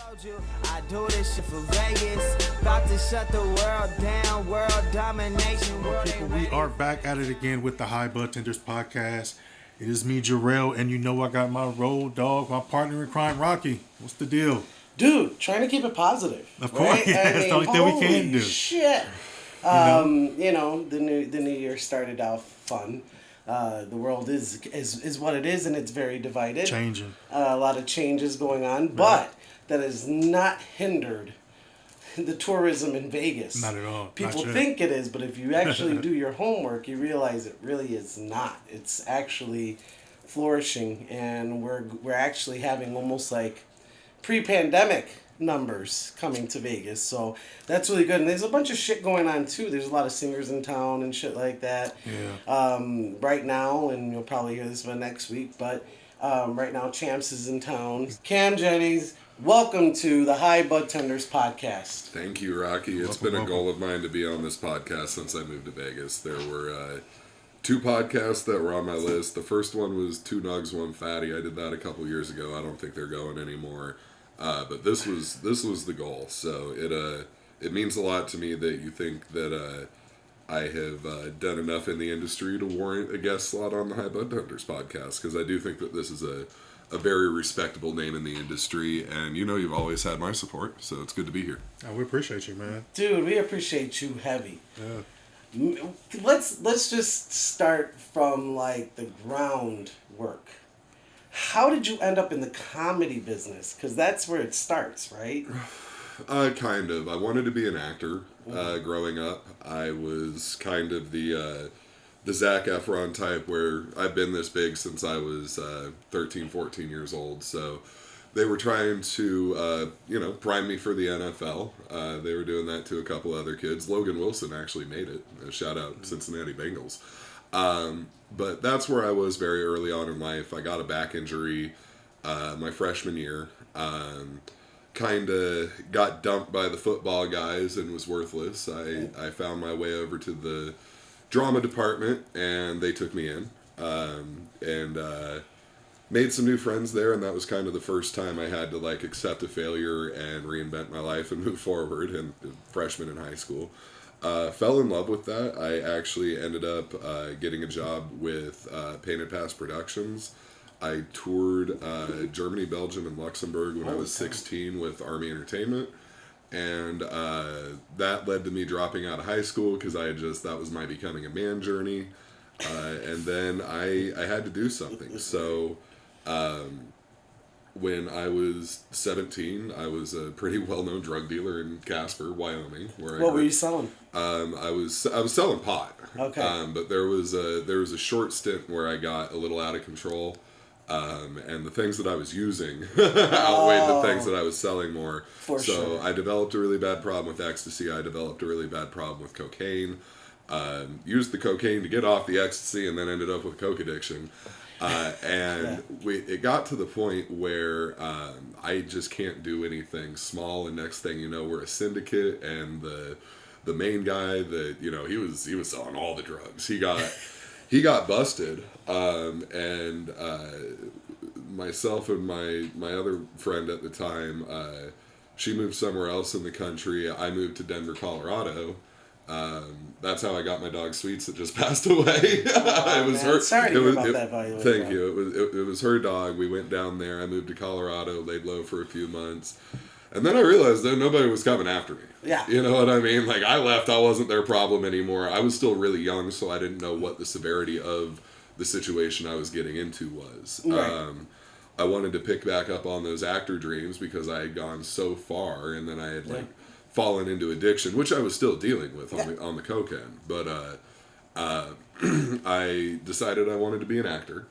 I do this shit for Vegas. About to shut the world down. World domination. People, we are back at it again with the Budtenders podcast. It is me, Jorrell, and you know I got my road dog, my partner in crime, Rocky. What's the deal? Dude, trying to keep it positive. Of course, right? Yeah, that's the only thing we can do. Shit. You know, the new year started off fun. The world is what it is, and it's very divided. Changing. A lot of changes going on, but that has not hindered the tourism in Vegas. Not at all. People think it is, but if you actually do your homework, you realize it really is not. It's actually flourishing, and we're actually having almost like pre-pandemic numbers coming to Vegas, so that's really good. And there's a bunch of shit going on too. There's a lot of singers in town and shit like that. Yeah. Right now, and you'll probably hear this one next week, but right now Champs is in town. Cam Jennings, welcome to the Budtenders podcast. Thank you, Rocky. It's been a goal of mine to be on this podcast since I moved to Vegas. There were 2 podcasts that were on my list. The first one was 2 Nugs, 1 Fatty. I did that a couple years ago. I don't think they're going anymore. But this was the goal. So it means a lot to me that you think that I have done enough in the industry to warrant a guest slot on the Budtenders podcast, because I do think that this is a very respectable name in the industry, and you know you've always had my support, so it's good to be here. We appreciate you, man. Dude, we appreciate you heavy. Yeah. Let's just start from like the groundwork. How did you end up in the comedy business? Because that's where it starts, right? Kind of. I wanted to be an actor growing up. I was kind of the Zac Efron type, where I've been this big since I was 13, 14 years old. So they were trying to, prime me for the NFL. They were doing that to a couple other kids. Logan Wilson actually made it. Shout out Cincinnati Bengals. But that's where I was very early on in life. I got a back injury my freshman year. Kind of got dumped by the football guys and was worthless. I found my way over to the drama department, and they took me in. And made some new friends there, and that was kind of the first time I had to like accept a failure and reinvent my life and move forward. And freshman in high school. Fell in love with that. I actually ended up getting a job with Painted Past Productions. I toured Germany, Belgium, and Luxembourg when I was 16 with Army Entertainment. And that led to me dropping out of high school because that was my becoming a man journey. And then I had to do something. So when I was 17, I was a pretty well-known drug dealer in Casper, Wyoming. What were you selling? I was selling pot. Okay. But there was a short stint where I got a little out of control, and the things that I was using outweighed the things that I was selling more. So I developed a really bad problem with ecstasy. I developed a really bad problem with cocaine. Used the cocaine to get off the ecstasy, and then ended up with coke addiction. It got to the point where I just can't do anything small, and next thing you know, we're a syndicate, and the main guy that, you know, he was selling all the drugs. He got busted, and myself and my other friend at the time, she moved somewhere else in the country. I moved to Denver, Colorado. That's how I got my dog Sweets that just passed away. It was her. Sorry to hear about that, by the way. Thank you. It was her dog. We went down there. I moved to Colorado, laid low for a few months. And then I realized that nobody was coming after me. Yeah. You know what I mean? Like, I left. I wasn't their problem anymore. I was still really young, so I didn't know what the severity of the situation I was getting into was. Right. I wanted to pick back up on those actor dreams because I had gone so far, and then I had, fallen into addiction, which I was still dealing with on the coke end. But I decided I wanted to be an actor,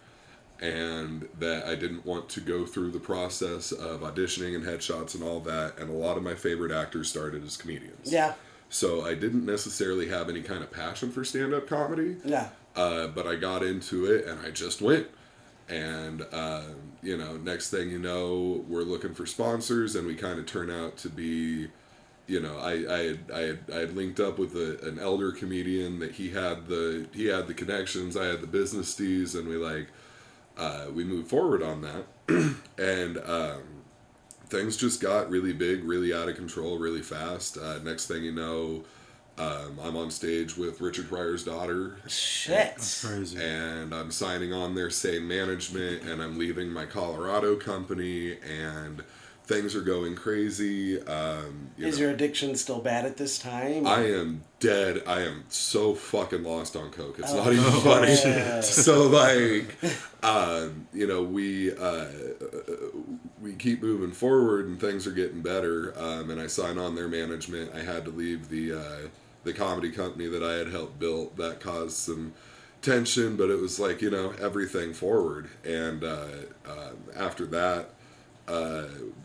and that I didn't want to go through the process of auditioning and headshots and all that. And a lot of my favorite actors started as comedians. Yeah. So I didn't necessarily have any kind of passion for stand-up comedy. Yeah. But I got into it, and I just went. And, next thing you know, we're looking for sponsors, and we kind of turn out to be... You know, I had linked up with an elder comedian that he had the connections, I had the business steez, and we moved forward on that. And things just got really big, really out of control, really fast. Next thing you know, I'm on stage with Richard Pryor's daughter. Shit. That's crazy. And I'm signing on their same management, and I'm leaving my Colorado company, and things are going crazy. Is your addiction still bad at this time? I am dead. I am so fucking lost on coke. It's not even funny. Yeah. So like, we keep moving forward, and things are getting better. And I sign on their management. I had to leave the comedy company that I had helped build. That caused some tension, but it was like, everything forward. And after that,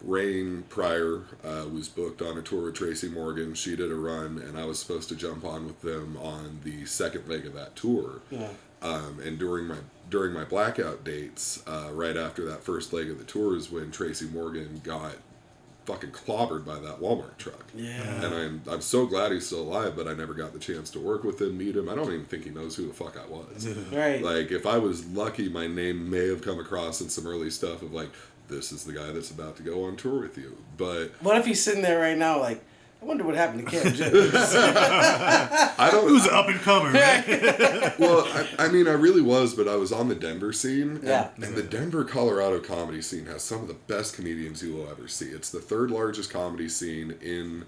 Rain Pryor was booked on a tour with Tracy Morgan. She did a run, and I was supposed to jump on with them on the second leg of that tour. Yeah. And during my blackout dates, right after that first leg of the tour is when Tracy Morgan got fucking clobbered by that Walmart truck. Yeah. And I'm so glad he's still alive, but I never got the chance to work with him, meet him. I don't even think he knows who the fuck I was. Right. Like, if I was lucky, my name may have come across in some early stuff of like, this is the guy that's about to go on tour with you. But what if he's sitting there right now like, I wonder what happened to Cam Jennings. I don't. Who's an up and comer, man? Well, I mean, I really was, but I was on the Denver scene. Yeah. And the Denver, Colorado comedy scene has some of the best comedians you will ever see. It's the third largest comedy scene in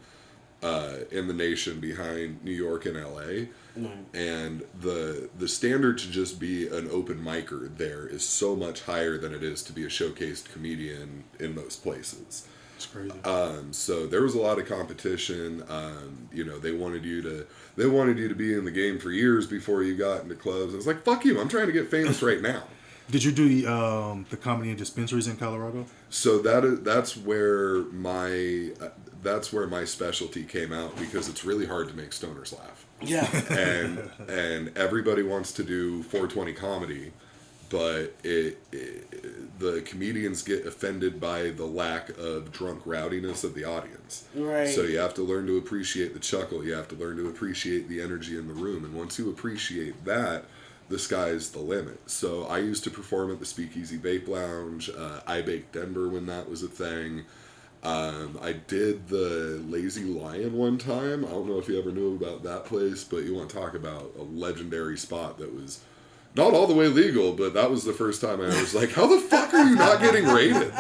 the nation behind New York and LA. Mm. And the standard to just be an open micer there is so much higher than it is to be a showcased comedian in most places. It's crazy. So there was a lot of competition. They wanted you to be in the game for years before you got into clubs. I was like, fuck you, I'm trying to get famous right now. Did you do the comedy and dispensaries in Colorado? So that's where my specialty came out, because it's really hard to make stoners laugh. Yeah. And everybody wants to do 420 comedy, but the comedians get offended by the lack of drunk rowdiness of the audience. Right. So you have to learn to appreciate the chuckle. You have to learn to appreciate the energy in the room. And once you appreciate that, the sky's the limit. So I used to perform at the Speakeasy Vape Lounge. I baked Denver when that was a thing. I did the Lazy Lion one time. I don't know if you ever knew about that place, but you want to talk about a legendary spot that was not all the way legal, but that was the first time I was like, how the fuck are you not getting raided?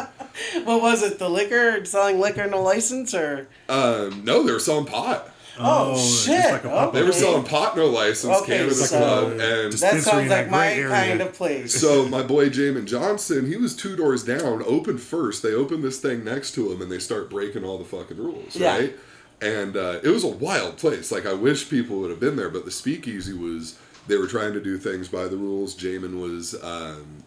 What was it? The liquor? Selling liquor no license, or? No, they were selling pot. Oh, just shit. like a pop-up. They were selling pot no license, Okay, Cannabis so- Club, and That Dispensary sounds in like that my gray area. kind of place. so my boy Jamin Johnson, he was 2 doors down, opened first. They opened this thing next to him, and they start breaking all the fucking rules, Yeah. right? And it was a wild place. Like, I wish people would have been there, but the Speakeasy was, they were trying to do things by the rules. Jamin was,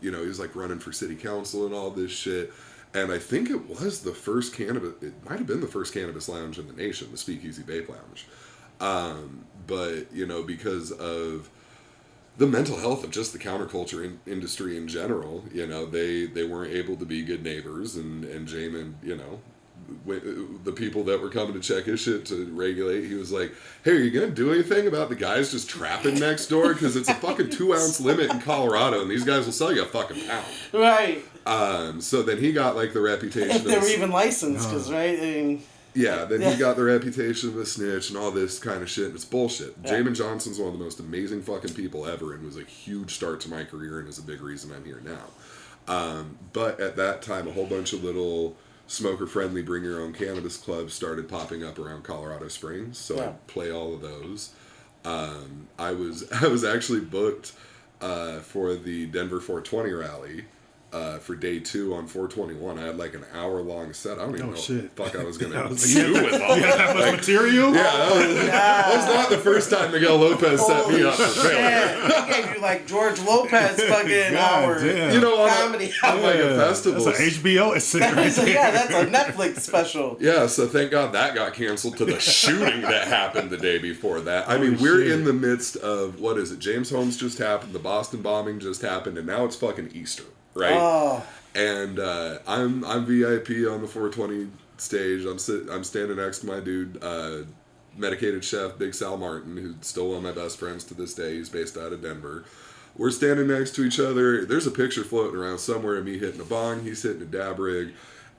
he was like running for city council and all this shit. And I think it was the first cannabis, it might have been the first cannabis lounge in the nation, the Speakeasy Vape Lounge. But, because of the mental health of just the counterculture industry in general, they weren't able to be good neighbors, and Jamin, the people that were coming to check his shit to regulate, he was like, hey, are you going to do anything about the guys just trapping next door? Because it's a fucking 2-ounce limit in Colorado, and these guys will sell you a fucking pound. Right. So then he got like the reputation If they were even licensed, because, right? I mean, he got the reputation of a snitch and all this kind of shit, and it's bullshit. Yeah. Jamin Johnson's one of the most amazing fucking people ever, and was a huge start to my career, and is a big reason I'm here now. But at that time, a whole bunch of little smoker-friendly bring your own cannabis clubs started popping up around Colorado Springs, so Yeah. I play all of those. I was actually booked for the Denver 420 rally for day 2 on 421. I had like an hour-long set. I don't even know what the fuck I was going to do with all You had that much material? Yeah, that was not the first time Miguel Lopez set me up for failure. He gave you like George Lopez fucking God hour. damn. Comedy. on like a festival. That's an HBO essay right That's there. that's a Netflix special. Yeah, so thank God that got canceled to the shooting that happened the day before that. I mean, we're shit. in the midst of, what is it? James Holmes just happened, the Boston bombing just happened, and now it's fucking Easter, right? Oh. And I'm VIP on the 420 stage. I'm standing next to my dude, medicated chef Big Sal Martin, who's still one of my best friends to this day. He's based out of Denver. We're standing next to each other. There's a picture floating around somewhere of me hitting a bong. He's hitting a dab rig.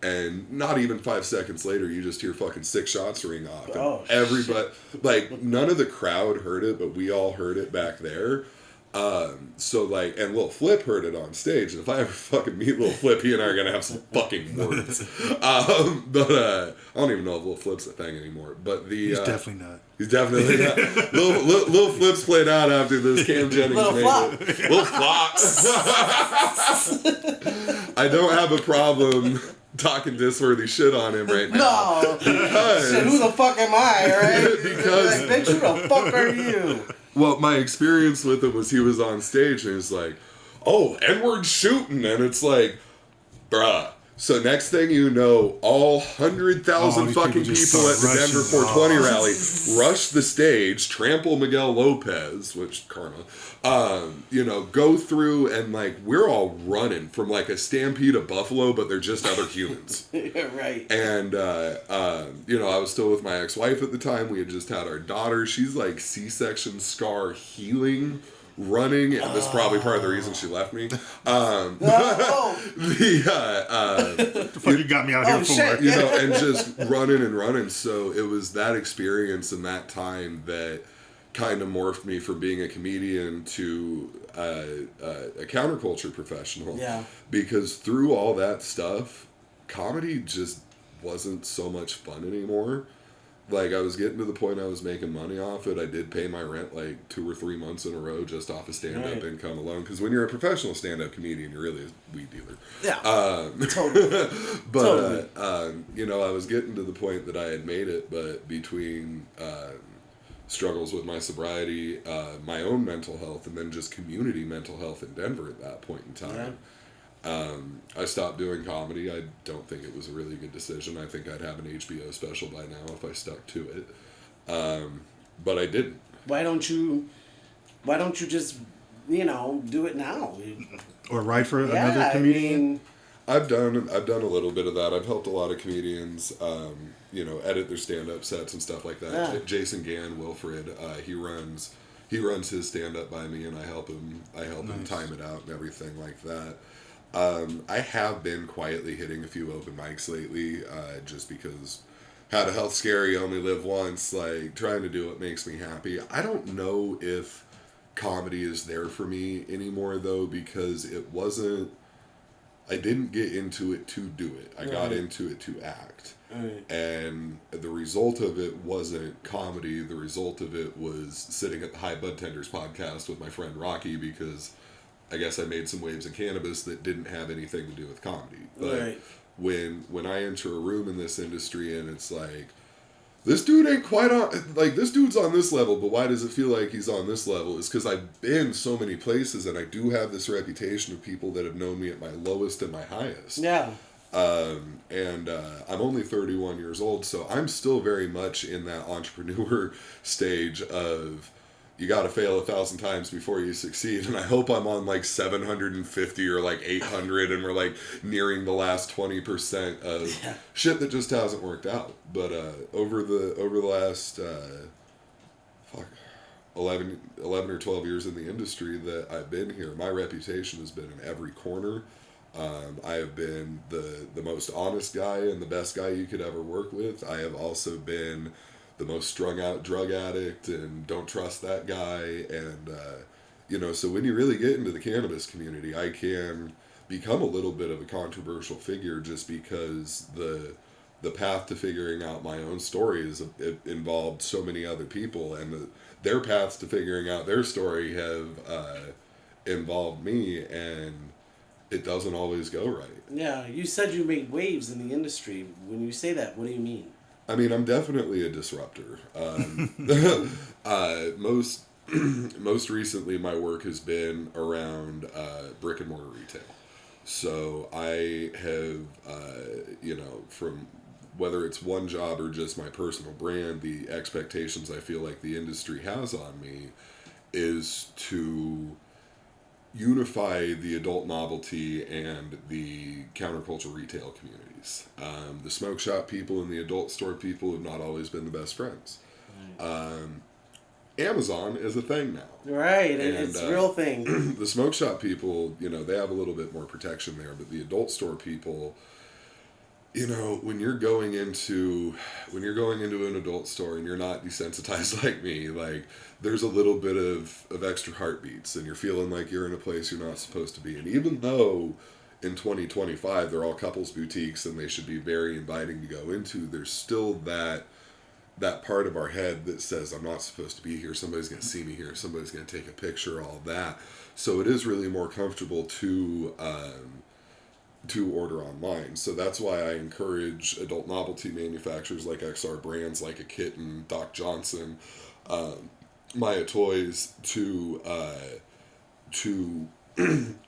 And not even 5 seconds later, you just hear fucking 6 shots ring off. And Oh, everybody, like, none of the crowd heard it, but we all heard it back there. So, like, and Lil Flip heard it on stage. And if I ever fucking meet Lil Flip, he and I are going to have some fucking words. But I don't even know if Lil Flip's a thing anymore. But He's definitely not. He's definitely not. Lil Flip's played out after this. Cam Jennings Lil made Flop. it. Lil Flops. I don't have a problem talking disworthy shit on him right now. No. Because, Shit, who the fuck am I, right? Because- Like, bitch, who the fuck are you? well, my experience with him was he was on stage and he was like, oh, N-word shooting. And it's like, bruh. So next thing you know, all 100,000 these fucking people just people at start the Denver rushing. 420 rally rush the stage, trample Miguel Lopez, which karma, go through and like we're all running from like a stampede of buffalo, but they're just other humans. Right. And I was still with my ex-wife at the time. We had just had our daughter. She's like C-section scar healing. Running, and this is probably part of the reason she left me. The fuck you got me out here for? shit. And just running. So it was that experience and that time that kind of morphed me from being a comedian to a counterculture professional. Yeah. Because through all that stuff, comedy just wasn't so much fun anymore. Like, I was getting to the point I was making money off it. I did pay my rent, like, 2 or 3 months in a row just off of stand-up income alone. Because when you're a professional stand-up comedian, you're really a weed dealer. Yeah. Totally. But, I was getting to the point that I had made it, but between struggles with my sobriety, my own mental health, and then just community mental health in Denver at that point in time, I stopped doing comedy. I don't think it was a really good decision. I think I'd have an HBO special by now if I stuck to it. But I didn't. Why don't you just, do it now? Or write for another comedian? I've done a little bit of that. I've helped a lot of comedians, edit their stand-up sets and stuff like that. Yeah. Jason Gann, Wilfred, he runs his stand-up by me, and I help him time it out and everything like that. I have been quietly hitting a few open mics lately, just because had a health scare, you only live once, like trying to do what makes me happy. I don't know if comedy is there for me anymore though, because I didn't get into it to do it. I got into it to act. Right. And the result of it wasn't comedy. The result of it was sitting at the Budtenders podcast with my friend Rocky, because I guess I made some waves in cannabis that didn't have anything to do with comedy. But when I enter a room in this industry and it's like, this dude ain't quite on, like, this dude's on this level, but why does it feel like he's on this level? It's because I've been so many places and I do have this reputation of people that have known me at my lowest and my highest. Yeah. I'm only 31 years old, so I'm still very much in that entrepreneur stage of, you got to fail 1,000 times before you succeed. And I hope I'm on like 750 or like 800 and we're like nearing the last 20% of shit that just hasn't worked out. But over the last 11 or 12 years in the industry that I've been here, my reputation has been in every corner. I have been the most honest guy and the best guy you could ever work with. I have also been the most strung out drug addict and don't trust that guy. And, so when you really get into the cannabis community, I can become a little bit of a controversial figure just because the path to figuring out my own story it involved so many other people, and their paths to figuring out their story have involved me, and it doesn't always go right. Yeah, you said you made waves in the industry. When you say that, what do you mean? I mean, I'm definitely a disruptor. Most recently, my work has been around brick and mortar retail. So I have, from whether it's one job or just my personal brand, the expectations I feel like the industry has on me is to unify the adult novelty and the counterculture retail communities. The smoke shop people and the adult store people have not always been the best friends. Amazon is a thing now. Right, and it's a real thing. The smoke shop people, they have a little bit more protection there, but the adult store people, when you're going into an adult store and you're not desensitized like me, like there's a little bit of extra heartbeats and you're feeling like you're in a place you're not supposed to be. And even though in 2025 they're all couples boutiques and they should be very inviting to go into, there's still that part of our head that says, I'm not supposed to be here, somebody's going to see me here, somebody's going to take a picture, all that. So it is really more comfortable to order online. So that's why I encourage adult novelty manufacturers like XR Brands, like a Kitten, Doc Johnson, Maya Toys to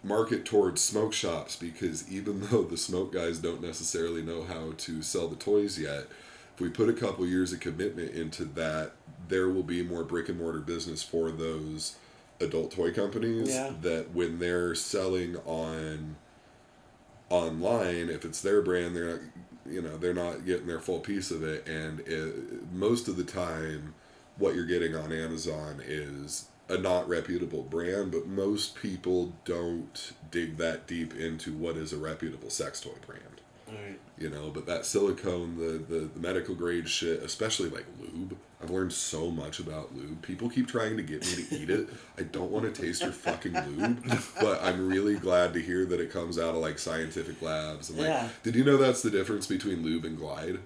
market towards smoke shops, because even though the smoke guys don't necessarily know how to sell the toys yet, if we put a couple years of commitment into that, there will be more brick and mortar business for those adult toy companies that when they're selling online, if it's their brand, they're not getting their full piece of it. And most of the time what you're getting on Amazon is a not reputable brand, but most people don't dig that deep into what is a reputable sex toy brand. Right. But that silicone, the medical grade shit, especially like lube. I've learned so much about lube. People keep trying to get me to eat it. I don't want to taste your fucking lube, but I'm really glad to hear that it comes out of like scientific labs. And did you know that's the difference between lube and Glide?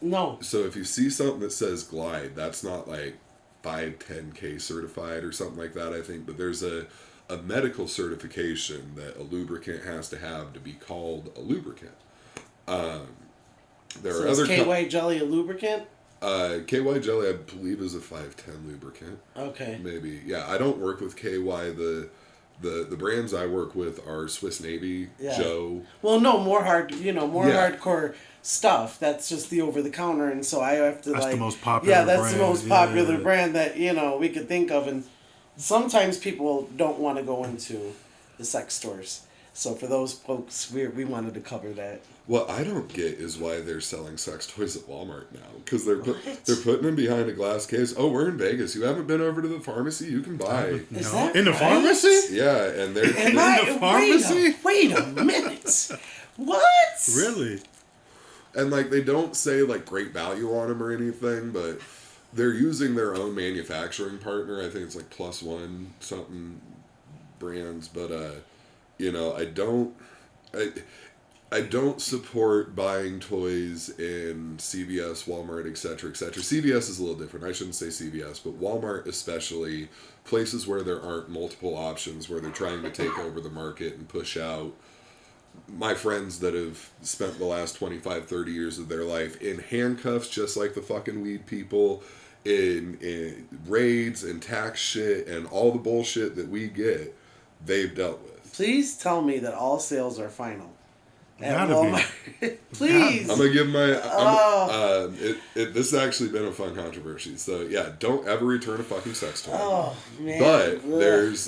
No. So if you see something that says Glide, that's not like 510K certified or something like that, I think, but there's a medical certification that a lubricant has to have to be called a lubricant. Is KY Jelly a lubricant? KY Jelly, I believe, is a 510 lubricant. Okay. Maybe. Yeah, I don't work with KY. The brands I work with are Swiss Navy, Joe. Well, no, more hardcore stuff. That's just the over the counter, and so I have to that's the most popular. Yeah, that's the most popular brand that we could think of, and sometimes people don't want to go into the sex stores. So for those folks, we wanted to cover that. What I don't get is why they're selling sex toys at Walmart now. Because they're putting them behind a glass case. Oh, we're in Vegas. You haven't been over to the pharmacy? You can buy. Is that in the right? pharmacy? Yeah, and they're in the pharmacy? Wait a minute. What? Really? And like they don't say like great value on them or anything, but they're using their own manufacturing partner. I think it's like Plus One something brands, but I don't support buying toys in CVS, Walmart, etc., etc. CVS is a little different. I shouldn't say CVS, but Walmart especially, places where there aren't multiple options, where they're trying to take over the market and push out. My friends that have spent the last 25, 30 years of their life in handcuffs, just like the fucking weed people, in raids and tax shit and all the bullshit that we get, they've dealt with. Please tell me that all sales are final. Gotta be. Please. I'm gonna give my. This has actually been a fun controversy. So yeah, don't ever return a fucking sex toy. Oh man. But there's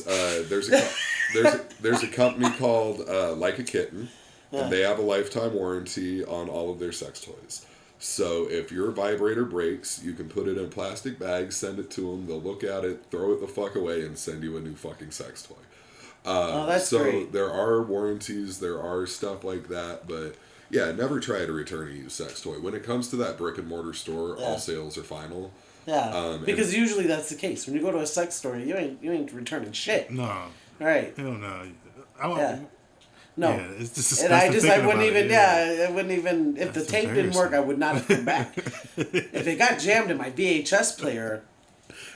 a company called Like a Kitten, and they have a lifetime warranty on all of their sex toys. So if your vibrator breaks, you can put it in a plastic bag, send it to them. They'll look at it, throw it the fuck away, and send you a new fucking sex toy. That's so great. There are warranties, there are stuff like that, but yeah, never try to return a used sex toy. When it comes to that brick and mortar store, all sales are final. Yeah, because usually that's the case. When you go to a sex store, you ain't returning shit. No. Right. Hell no. No. Yeah, it's just and I wouldn't even, if the tape didn't work, I would not have come back. If it got jammed in my VHS player,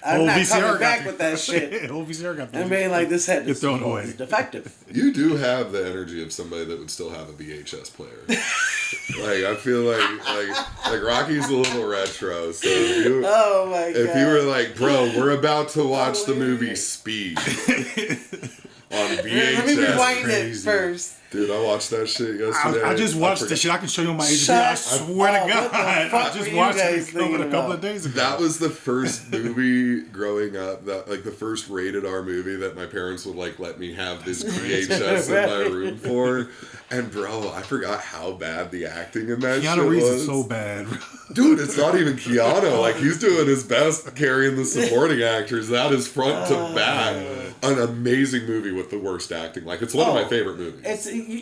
I'm not coming back with that shit. Old VCR got I'm being like, this head is thrown away. defective. You do have the energy of somebody that would still have a VHS player. Like, I feel like Rocky's a little retro. So if you were like, bro, we're about to watch the movie Speed on VHS. Let me rewind it first. Dude, I watched that shit yesterday. I just watched the shit. I can show you on my HD. I swear to God. I just watched it a couple of days ago. That was the first movie growing up, the first rated R movie that my parents would let me have this VHS in my room for. And bro, I forgot how bad the acting in that shit was. Keanu Reeves is so bad. Dude, it's not even Keanu. He's doing his best carrying the supporting actors. That is front to back. An amazing movie with the worst acting. It's one of my favorite movies.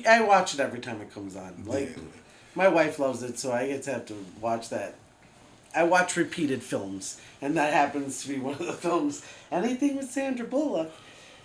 I watch it every time it comes on. My wife loves it, so I get to have to watch that. I watch repeated films, and that happens to be one of the films. Anything with Sandra Bullock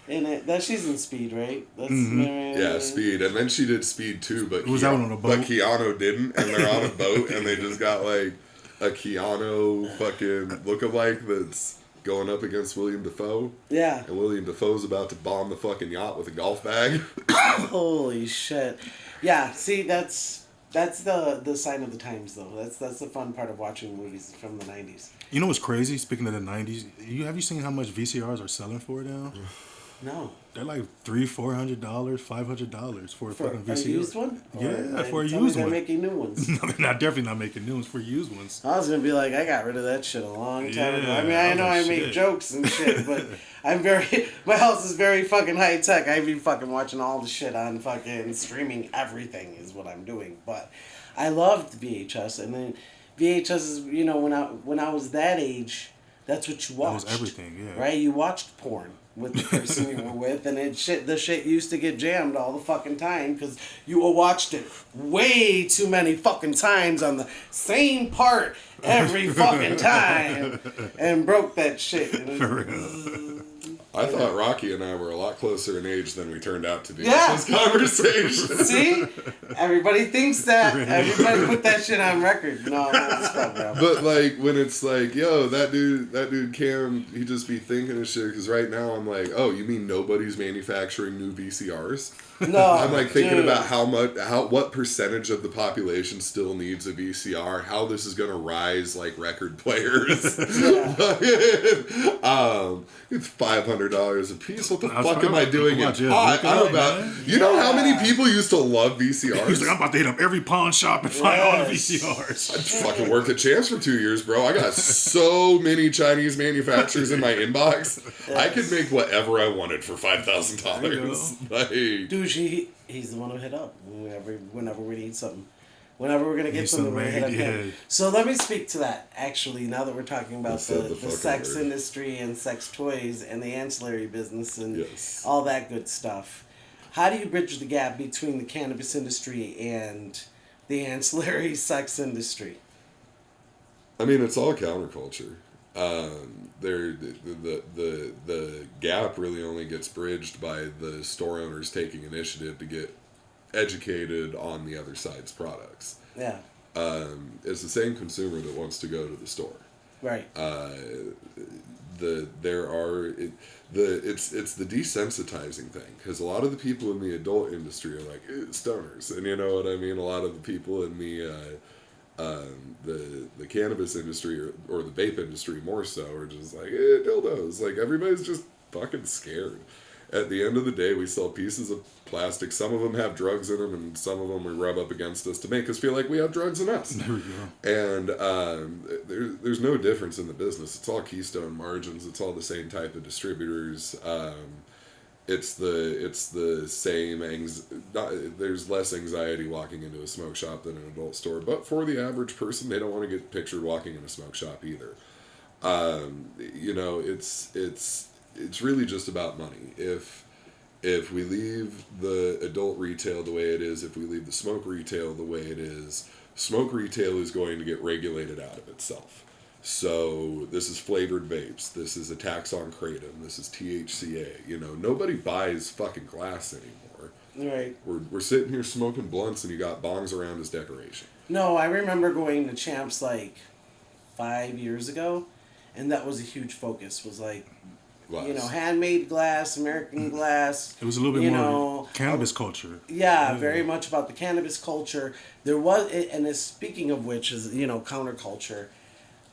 in it. That she's in Speed, right? That's Yeah, Speed, and then she did Speed 2, but Was that one on a boat? But Keanu didn't, and they're on a boat, and they just got like a Keanu fucking lookalike that's going up against William Dafoe. Yeah. And William Dafoe's about to bomb the fucking yacht with a golf bag. Holy shit. Yeah, see, that's the sign of the times, though. That's the fun part of watching movies from the 90s. You know what's crazy? Speaking of the 90s, have you seen how much VCRs are selling for now? No. They're like $300, $400, $500 for a fucking VCR. A used one? Yeah, for a tell used me one. they're making new ones. No, they're definitely not making new ones for used ones. I was gonna be like, I got rid of that shit a long time ago. I mean, I know I make shit. jokes and shit, but my house is very fucking high tech. I be fucking watching all the shit on fucking streaming. Everything is what I'm doing. But I loved VHS, and then VHS is, you know, when I was that age, that's what you watched. That was everything, yeah. Right? You watched porn with the person you were with, and the shit used to get jammed all the fucking time because you watched it way too many fucking times on the same part every fucking time and broke that shit. For real. I thought Rocky and I were a lot closer in age than we turned out to be Yeah. in this conversation. See? Everybody thinks that. Everybody put that shit on record. No, that's fucked, bro. But like when it's like, yo, that dude Cam, he just be thinking of shit. Because right now I'm like, oh, you mean nobody's manufacturing new VCRs? No, I'm like thinking dude. about what percentage of the population still needs a VCR, how this is gonna rise like record players. It's $500 a piece. What the fuck am I doing? I'm about. You know how many people used to love VCRs? He's like, I'm about to hit up every pawn shop and find all the VCRs. I fucking worked at Champs for 2 years, bro. I got so many Chinese manufacturers in my inbox. I could make whatever I wanted for $5,000. Like, Dude, he's the one who hit up whenever we need something. Whenever we're gonna get something, we're gonna hit up him. So let me speak to that. Actually, now that we're talking about the sex industry and sex toys and the ancillary business and all that good stuff, how do you bridge the gap between the cannabis industry and the ancillary sex industry? I mean, it's all counterculture. The gap really only gets bridged by the store owners taking initiative to get educated on the other side's products. Yeah. It's the same consumer that wants to go to the store. Right. It's the desensitizing thing, because a lot of the people in the adult industry are like stoners, and you know what I mean. A lot of the people in the cannabis industry or the vape industry more so are just like dildos. Like everybody's just fucking scared. At the end of the day, we sell pieces of plastic. Some of them have drugs in them, and some of them we rub up against us to make us feel like we have drugs in us. There we go. And there's no difference in the business. It's all keystone margins. It's all the same type of distributors. It's the same. There's less anxiety walking into a smoke shop than an adult store. But for the average person, they don't want to get pictured walking in a smoke shop either. It's really just about money. If we leave the adult retail the way it is, if we leave the smoke retail the way it is, smoke retail is going to get regulated out of itself. So this is flavored vapes. This is a tax on kratom. This is THCA. You know, nobody buys fucking glass anymore. Right. We're sitting here smoking blunts, and you got bongs around as decoration. No, I remember going to Champs like 5 years ago, and that was a huge focus. Was like, glass. You know, handmade glass, American glass. It was a little bit more cannabis culture. Yeah, very much about the cannabis culture. There was, and speaking of which is, you know, counterculture.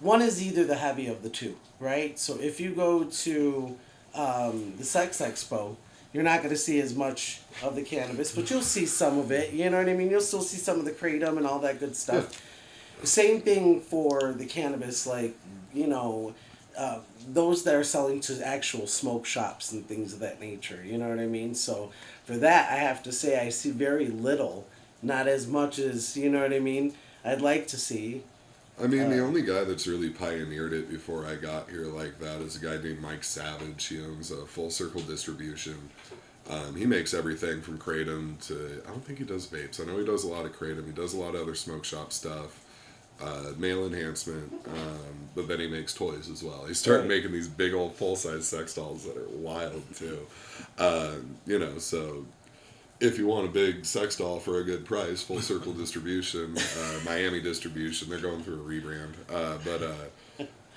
One is either the heavy of the two, right? So if you go to the Sex Expo, you're not going to see as much of the cannabis, but you'll see some of it. You know what I mean? You'll still see some of the kratom and all that good stuff. Yeah. Same thing for the cannabis, like, you know, those that are selling to actual smoke shops and things of that nature. You know what I mean? So for that, I have to say I see very little, not as much as, you know what I mean, I'd like to see. I mean, the only guy that's really pioneered it before I got here like that is a guy named Mike Savage. He owns a Full Circle Distribution. He makes everything from kratom to, I don't think he does vapes. I know he does a lot of kratom. He does a lot of other smoke shop stuff, male enhancement, but then he makes toys as well. He started making these big old full-size sex dolls that are wild too. So if you want a big sex doll for a good price, Full Circle Distribution, Miami Distribution, they're going through a rebrand.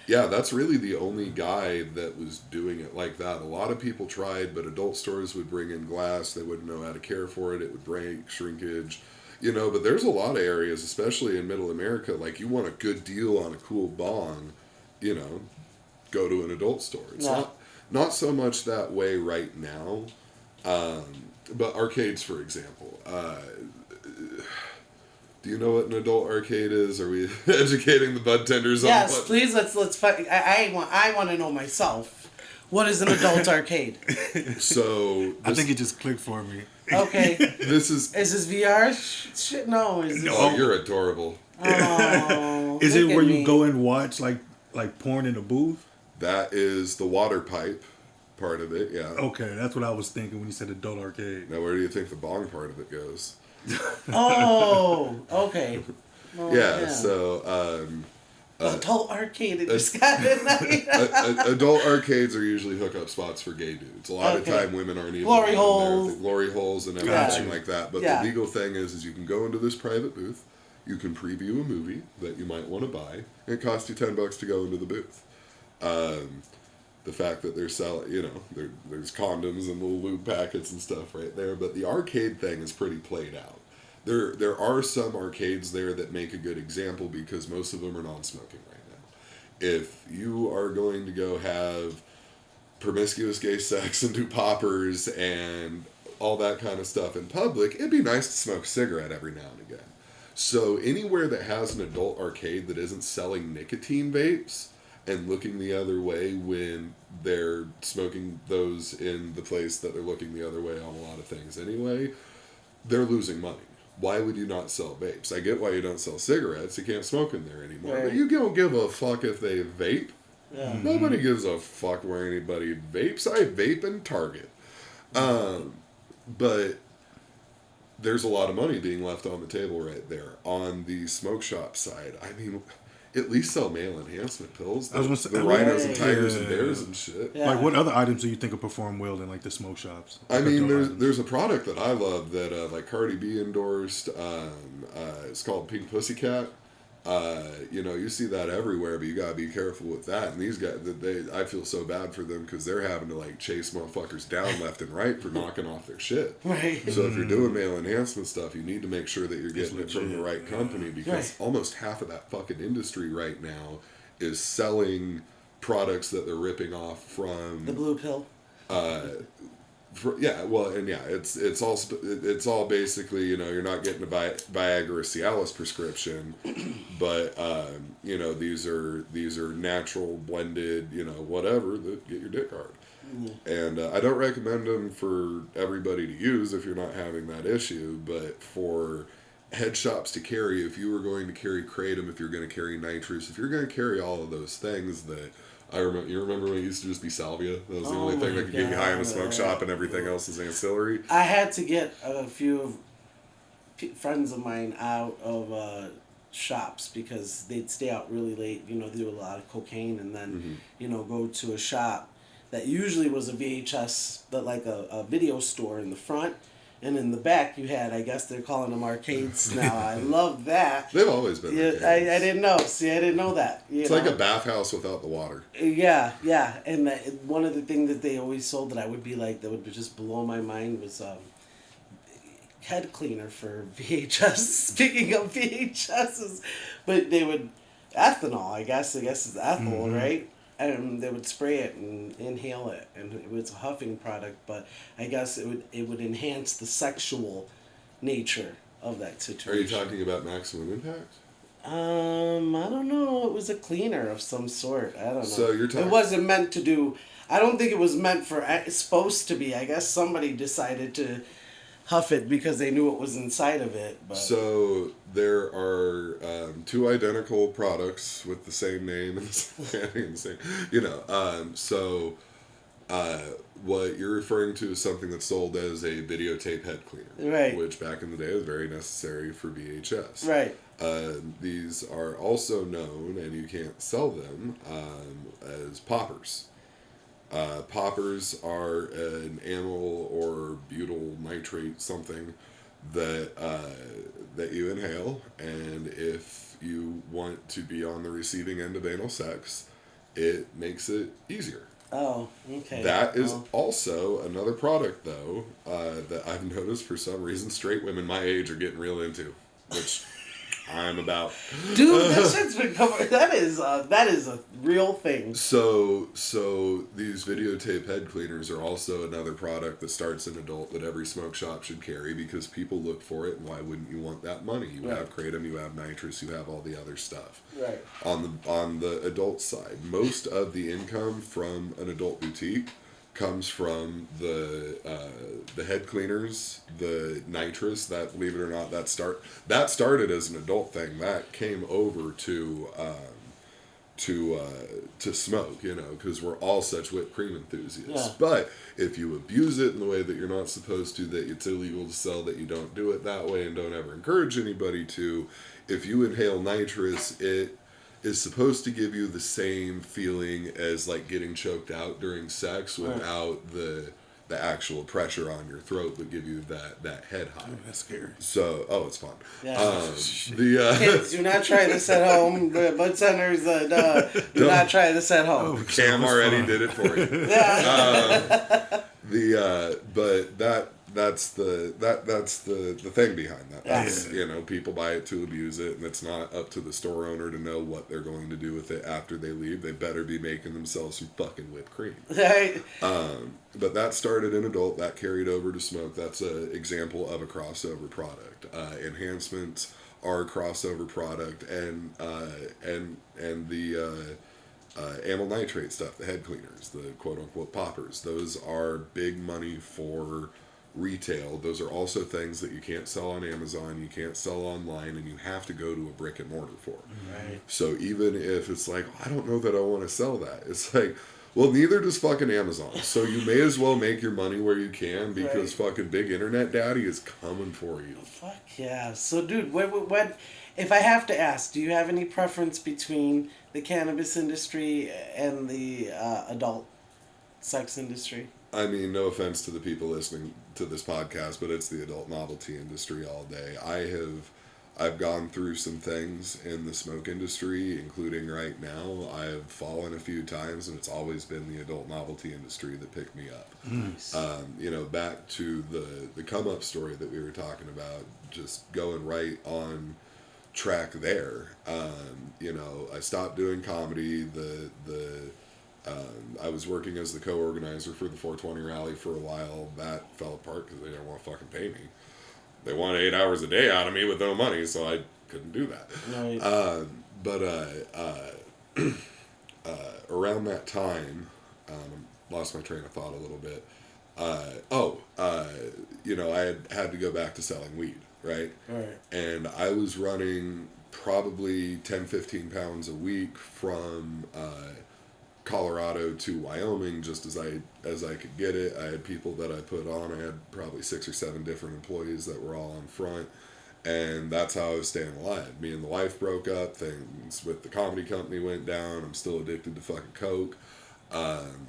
Yeah, that's really the only guy that was doing it like that. A lot of people tried, but adult stores would bring in glass. They wouldn't know how to care for it. It would break, shrinkage, but there's a lot of areas, especially in Middle America, like you want a good deal on a cool bong, go to an adult store. It's not so much that way right now, but arcades, for example. Do you know what an adult arcade is? Are we educating the Budtenders on Yes, please. Let's find. I want to know myself. What is an adult arcade? So I think it just clicked for me. Okay. Is this VR shit? No. Oh, you're adorable. Oh. Is it where you go and watch like porn in a booth? That is the water pipe part of it. Yeah. Okay, that's what I was thinking when you said adult arcade. Now, where do you think the bong part of it goes? Oh, okay. Oh, yeah. So. Adult arcade. It just got it. Adult arcades are usually hookup spots for gay dudes. A lot of time, women aren't even glory holes, glory holes, and everything like that. But the legal thing is you can go into this private booth. You can preview a movie that you might want to buy. It costs you $10 to go into the booth. The fact that they're selling, there's condoms and little lube packets and stuff right there. But the arcade thing is pretty played out. There are some arcades there that make a good example because most of them are non-smoking right now. If you are going to go have promiscuous gay sex and do poppers and all that kind of stuff in public, it'd be nice to smoke a cigarette every now and again. So anywhere that has an adult arcade that isn't selling nicotine vapes and looking the other way when they're smoking those in the place that they're looking the other way on a lot of things anyway, they're losing money. Why would you not sell vapes? I get why you don't sell cigarettes. You can't smoke in there anymore. Right. But you don't give a fuck if they vape. Yeah. Nobody gives a fuck where anybody vapes. I vape in Target. But there's a lot of money being left on the table right there. On the smoke shop side, I mean, at least sell male enhancement pills. I was gonna say, the rhinos and tigers and bears and shit. Yeah. Like, what other items do you think will perform well in like the smoke shops? I mean, Items. there's a product that I love that like Cardi B endorsed. It's called Pink Pussycat. You see that everywhere, but you gotta be careful with that. And these guys, I feel so bad for them because they're having to like chase motherfuckers down left and right for knocking off their shit. Right. So if you're doing male enhancement stuff, you need to make sure that you're getting it from the right company because almost half of that fucking industry right now is selling products that they're ripping off from The blue pill. It's all basically, you're not getting a Viagra or Cialis prescription, but these are natural blended, whatever that get your dick hard. And I don't recommend them for everybody to use if you're not having that issue, but for head shops to carry, if you were going to carry kratom, if you're going to carry nitrous, if you're going to carry all of those things that you remember when it used to just be salvia? That was the only thing that could get you high in a smoke shop and everything else is ancillary. I had to get a few friends of mine out of shops because they'd stay out really late, they do a lot of cocaine and then, go to a shop that usually was a VHS, but like a video store in the front. And in the back, you had, I guess they're calling them arcades now. I love that. They've always been arcades. I didn't know. See, I didn't know that. It's like a bathhouse without the water. Yeah. And one of the things that they always sold that I would be like, that would just blow my mind was head cleaner for VHS. Speaking of VHSs. But they would, ethanol, I guess it's ethanol, right? And they would spray it and inhale it, and it was a huffing product. But I guess it would enhance the sexual nature of that situation. Are you talking about maximum impact? I don't know. It was a cleaner of some sort. I don't know. So you're talking. It wasn't meant to do. I don't think it was meant for. It's supposed to be. I guess somebody decided to huff it because they knew what was inside of it. But. So there are two identical products with the same name and the same, so What you're referring to is something that's sold as a videotape head cleaner. Right. Which back in the day was very necessary for VHS. Right. These are also known, and you can't sell them, as poppers. Poppers are an amyl or butyl nitrate something that that you inhale, and if you want to be on the receiving end of anal sex, it makes it easier. Oh, okay. That is also another product, though, that I've noticed for some reason straight women my age are getting real into, which I'm about. Dude, that shit's been covered. That is a real thing. So these videotape head cleaners are also another product that starts an adult that every smoke shop should carry because people look for it, and why wouldn't you want that money? You have kratom, you have nitrous, you have all the other stuff. Right. On the adult side, most of the income from an adult boutique comes from the head cleaners, the nitrous. That, believe it or not, that started as an adult thing. That came over to smoke, because we're all such whipped cream enthusiasts. Yeah. But if you abuse it in the way that you're not supposed to, that it's illegal to sell, that you don't do it that way, and don't ever encourage anybody to, if you inhale nitrous, it is supposed to give you the same feeling as like getting choked out during sex without the actual pressure on your throat, but give you that head high. Oh, that's scary. So, it's fun. Yeah. Kids, do not try this at home. The Budtenders, do not try this at home. Cam already did it for you. Yeah. But that's the thing behind that. That's, people buy it to abuse it, and it's not up to the store owner to know what they're going to do with it after they leave. They better be making themselves some fucking whipped cream. Right. But that started in adult, that carried over to smoke. That's an example of a crossover product. Enhancements are a crossover product, and the amyl nitrate stuff, the head cleaners, the quote-unquote poppers, those are big money for retail. Those are also things that you can't sell on Amazon, you can't sell online, and you have to go to a brick and mortar for. Right. So even if it's like, I don't know that I want to sell that, it's like, well, neither does fucking Amazon. So you may as well make your money where you can, because fucking big internet daddy is coming for you. Fuck yeah. So dude, what if I have to ask, do you have any preference between the cannabis industry and the adult sex industry? I mean, no offense to the people listening to this podcast, but it's the adult novelty industry all day. I've gone through some things in the smoke industry, including right now. I've fallen a few times, and it's always been the adult novelty industry that picked me up. Nice. Back to the come up story that we were talking about, just going right on track there. I stopped doing comedy. I was working as the co-organizer for the 420 rally for a while. That fell apart because they didn't want to fucking pay me. They wanted 8 hours a day out of me with no money, so I couldn't do that. Right. Around that time, lost my train of thought a little bit. I had to go back to selling weed, right? Right. And I was running probably 10, 15 pounds a week from Colorado to Wyoming, just as I could get it. I had people that I put on. I had probably 6 or 7 different employees that were all on front, and that's how I was staying alive. Me and the wife broke up. Things with the comedy company went down. I'm still addicted to fucking coke.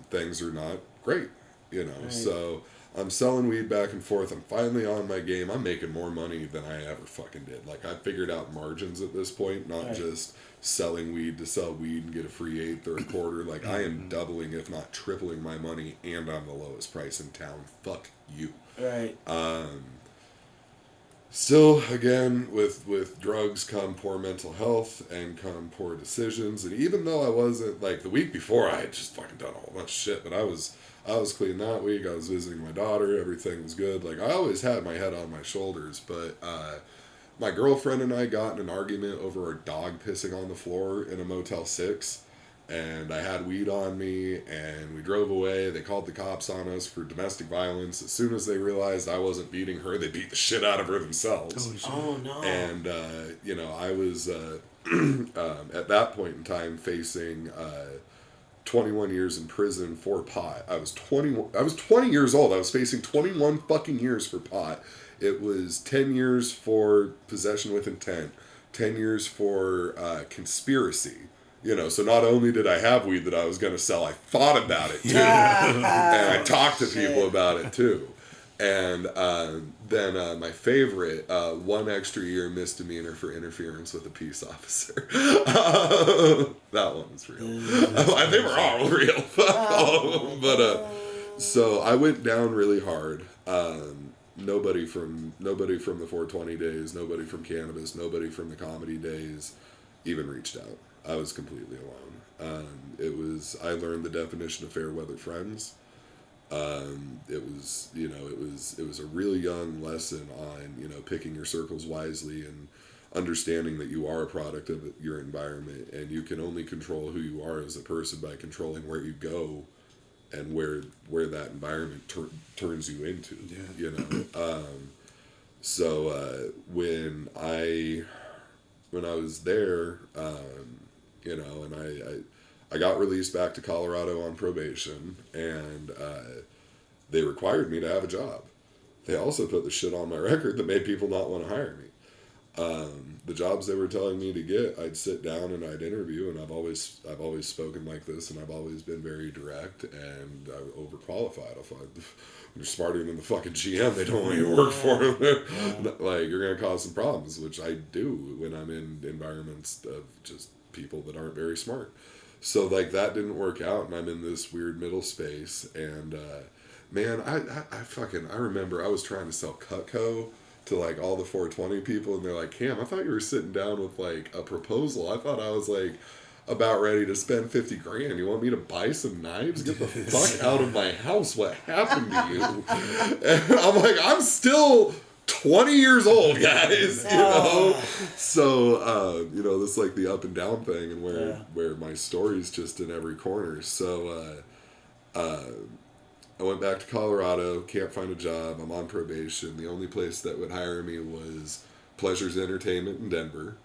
Things are not great, Right. So I'm selling weed back and forth. I'm finally on my game. I'm making more money than I ever fucking did. Like, I figured out margins at this point, not just selling weed to sell weed and get a free eighth or a quarter. Like, I am doubling, if not tripling my money, and I'm the lowest price in town. Fuck you. Right. Still, again, with drugs come poor mental health and come poor decisions. And even though I wasn't, like, the week before, I had just fucking done a whole bunch of shit, but I was clean that week. I was visiting my daughter. Everything was good. Like, I always had my head on my shoulders, but my girlfriend and I got in an argument over a dog pissing on the floor in a Motel 6, and I had weed on me, and we drove away. They called the cops on us for domestic violence. As soon as they realized I wasn't beating her, they beat the shit out of her themselves. Oh, no. And, I was, at that point in time, facing 21 years in prison for pot. I was 20 years old. I was facing 21 fucking years for pot. It was 10 years for possession with intent, 10 years for conspiracy. You know, so not only did I have weed that I was going to sell, I thought about it too. And I talked to people about it too. And then my favorite, 1 extra year misdemeanor for interference with a peace officer. That one was real. They were all real. But so I went down really hard. Nobody from the 420 days, nobody from Cannabis, nobody from the comedy days even reached out. I was completely alone. I learned the definition of fair weather friends. It was a really young lesson on, you know, picking your circles wisely and understanding that you are a product of your environment, and you can only control who you are as a person by controlling where you go and where that environment turns you into. Yeah. You know. So when I was there, you know, and I got released back to Colorado on probation, and they required me to have a job. They also put the shit on my record that made people not want to hire me. The jobs they were telling me to get, I'd sit down and I'd interview, and I've always spoken like this, and I've always been very direct, and I'm overqualified. If you're smarter than the fucking GM, they don't want you to work for them. Like, you're gonna cause some problems, which I do when I'm in environments of just people that aren't very smart. So like that didn't work out, and I'm in this weird middle space, and man, I remember I was trying to sell Cutco to like all the 420 people, and they're like, Cam, I thought you were sitting down with like a proposal. I thought I was like about ready to spend $50,000. You want me to buy some knives? Get the fuck out of my house. What happened to you? And I'm like, I'm still 20 years old, guys, you know? So, you know, this like the up and down thing, and where my story's just in every corner. So, I went back to Colorado, can't find a job, I'm on probation. The only place that would hire me was Pleasures Entertainment in Denver,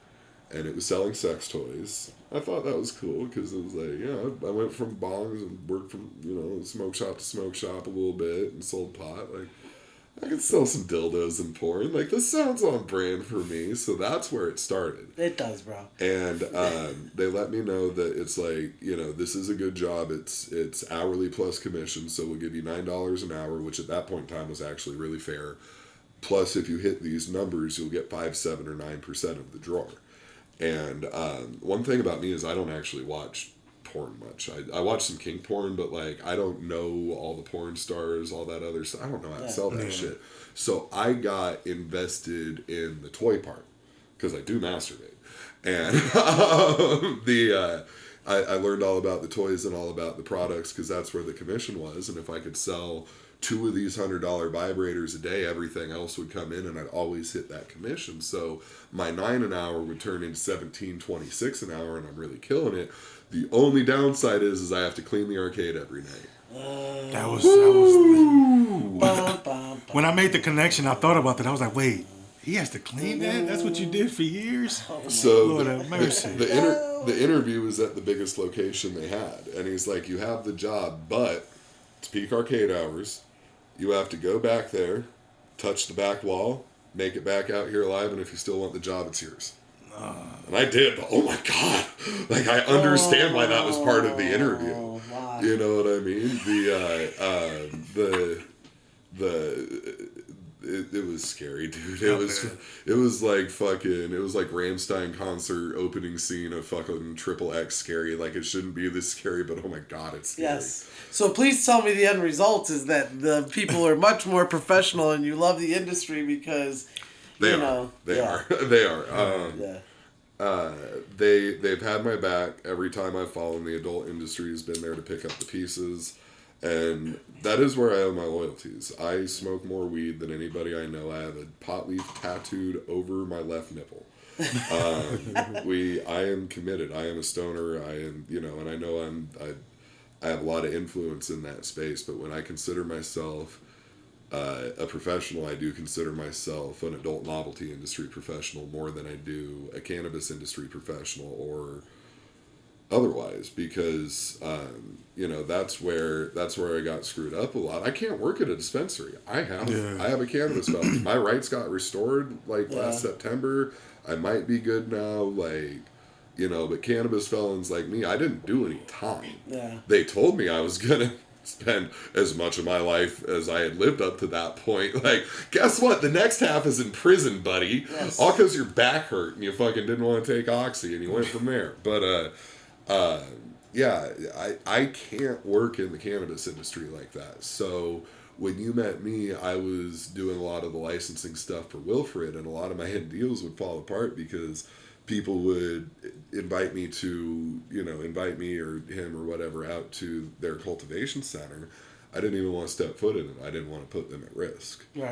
and it was selling sex toys. I thought that was cool, because it was like, I went from bongs and worked from, you know, smoke shop to smoke shop a little bit and sold pot. Like, I could sell some dildos and porn. Like, this sounds on brand for me. So that's where it started. It does, bro. And they let me know that it's like, you know, this is a good job. It's hourly plus commission. So we'll give you $9 an hour, which at that point in time was actually really fair. Plus, if you hit these numbers, you'll get 5, 7, or 9% of the drawer. And one thing about me is I don't actually watch porn much. I watch some kink porn, but like I don't know all the porn stars, all that other stuff. I don't know how to sell that shit. So I got invested in the toy part because I do masturbate, and I learned all about the toys and all about the products because that's where the commission was. And if I could sell 2 of these $100 vibrators a day, everything else would come in, and I'd always hit that commission. So my $9 an hour would turn into $17.26 an hour, and I'm really killing it. The only downside is I have to clean the arcade every night. That was when I made the connection. I thought about that. I was like, wait, he has to clean that? That's what you did for years? So Lord have mercy. The interview was at the biggest location they had, and he's like, you have the job, but it's peak arcade hours. You have to go back there, touch the back wall, make it back out here alive, and if you still want the job, it's yours. And I did, but oh my God, like I understand why that was part of the interview. Wow. You know what I mean? It was scary, dude. It was like Rammstein concert opening scene of fucking XXX scary. Like, it shouldn't be this scary, but oh my God, it's scary. Yes. So please tell me the end result is that the people are much more professional and you love the industry because They are. They've had my back every time I've fallen. The adult industry has been there to pick up the pieces, and that is where I owe my loyalties. I smoke more weed than anybody I know. I have a pot leaf tattooed over my left nipple. I am committed. I am a stoner. I am, and I know I have a lot of influence in that space. But when I consider myself a professional, I do consider myself an adult novelty industry professional more than I do a cannabis industry professional or otherwise, because that's where I got screwed up a lot. I can't work at a dispensary. I have a cannabis felony. My rights got restored last September. I might be good now, but cannabis felons like me, I didn't do any time. Yeah. They told me I was gonna spend as much of my life as I had lived up to that point. Guess what? The next half is in prison, buddy. Yes. All because your back hurt and you fucking didn't want to take Oxy and you went from there. But I can't work in the cannabis industry like that. So when you met me, I was doing a lot of the licensing stuff for Wilfred, and a lot of my deals would fall apart because people would invite me or him or whatever out to their cultivation center. I didn't even want to step foot in it. I didn't want to put them at risk. Right.